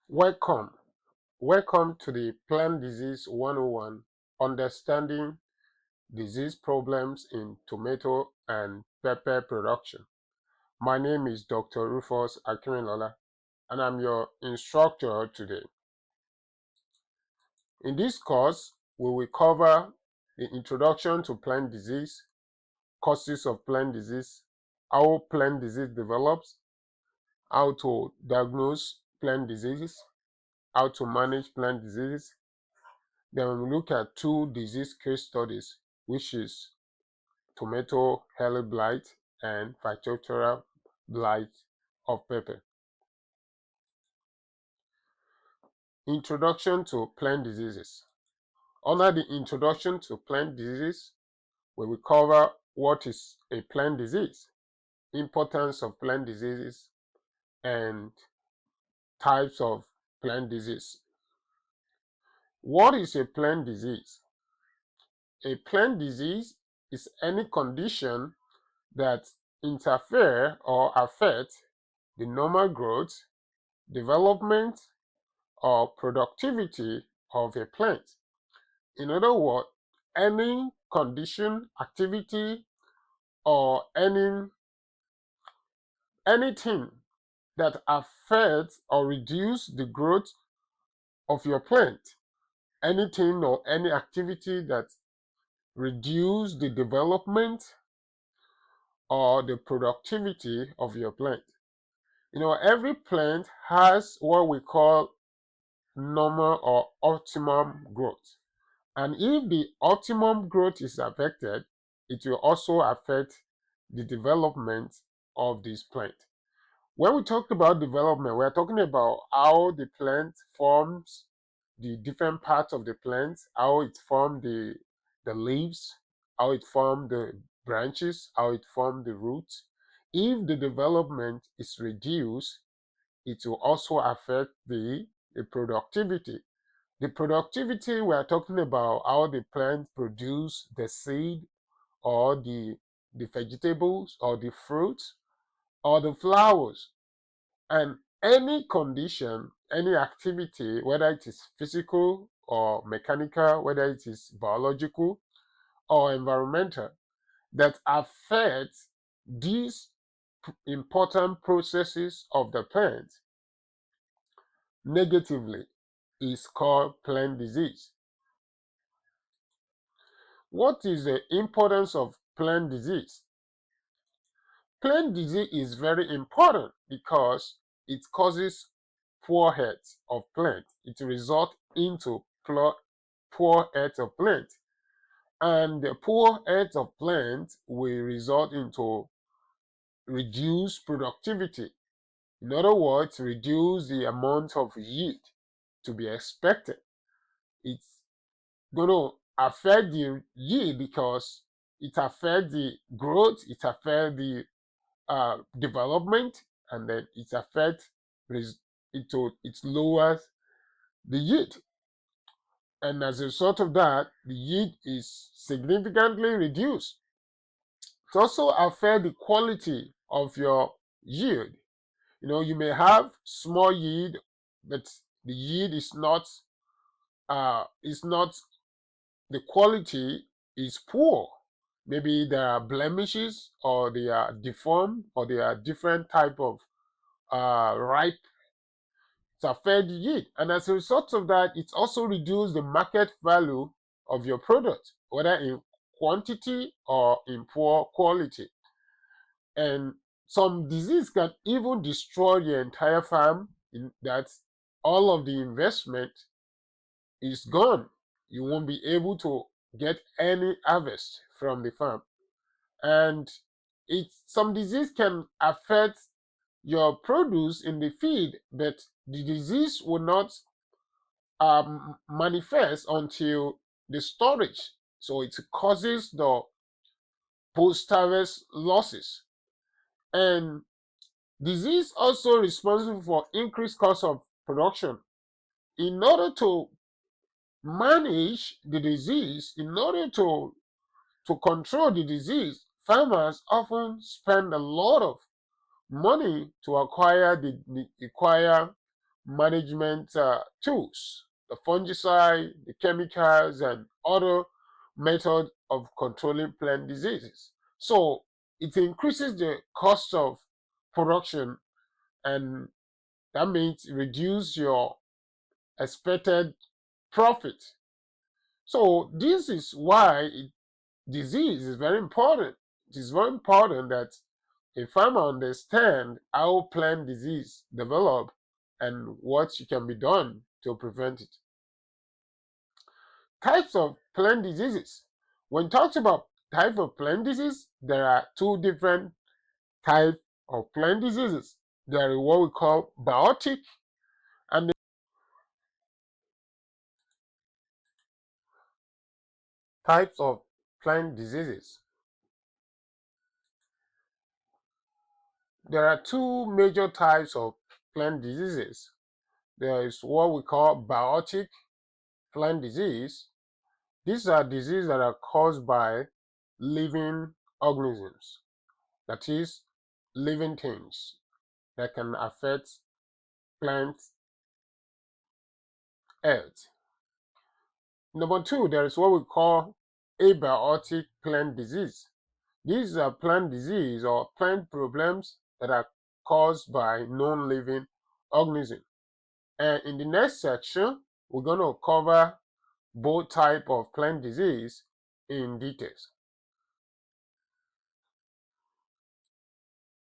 Welcome. Welcome to the Plant Disease 101, Understanding Disease Problems in Tomato and Pepper Production. My name is Dr. Rufus Akinlola, and I'm your instructor today. In this course, we will cover the introduction to plant disease, causes of plant disease, how plant disease develops, how to diagnose plant diseases, how to manage plant diseases. Then we look at two disease case studies, which is tomato early blight and phytophthora blight of pepper. Introduction to plant diseases. Under the introduction to plant diseases, we will cover what is a plant disease, importance of plant diseases, and types of plant disease. What is a plant disease? A plant disease is any condition that interfere or affect the normal growth, development, or productivity of a plant. In other words, any condition, activity, or anything that affects or reduce the growth of your plant, anything or any activity that reduce the development or the productivity of your plant. Every plant has what we call normal or optimum growth. And if the optimum growth is affected, it will also affect the development of this plant. When we talk about development, we're talking about how the plant forms the different parts of the plant, how it forms the leaves, how it forms the branches, how it forms the roots. If the development is reduced, it will also affect the productivity. The productivity, we are talking about how the plant produce the seed or the vegetables or the fruits or the flowers. And any condition, any activity, whether it is physical or mechanical, whether it is biological or environmental, that affects these important processes of the plant negatively is called plant disease. What is the importance of plant disease? Plant disease is very important because it causes poor health of plant. It results into poor health of plant. And the poor health of plant will result into reduced productivity. In other words, reduce the amount of yield to be expected. It's going to affect the yield because it affects the growth, it affects the development, and then it affects it lowers the yield. And as a result of that, the yield is significantly reduced. It also affects the quality of your yield. You may have small yield, but the yield is not the quality is poor. Maybe there are blemishes, or they are deformed, or they are different type of ripe to affect the yield. And as a result of that, it also reduces the market value of your product, whether in quantity or in poor quality. And some disease can even destroy the entire farm, in that all of the investment is gone. You won't be able to get any harvest from the farm. And some disease can affect your produce in the field, but the disease will not manifest until the storage. So it causes the post-harvest losses. And disease also responsible for increased cost of production. In order to manage the disease, in order to control the disease, farmers often spend a lot of money to acquire management tools, the fungicide, the chemicals, and other methods of controlling plant diseases. So it increases the cost of production, and that means reduce your expected profit. So this is why disease is very important. It is very important that a farmer understand how plant disease develop and what can be done to prevent it. Types of plant diseases. When talks about type of plant disease, there are two different types of plant diseases. There is what we call biotic and the types of plant diseases. There are two major types of plant diseases. There is what we call biotic plant disease. These are diseases that are caused by living organisms, that is, living things that can affect plant health. Number two, there is what we call abiotic plant disease. These are plant disease or plant problems that are caused by non-living organisms. And in the next section, we're going to cover both type of plant disease in details.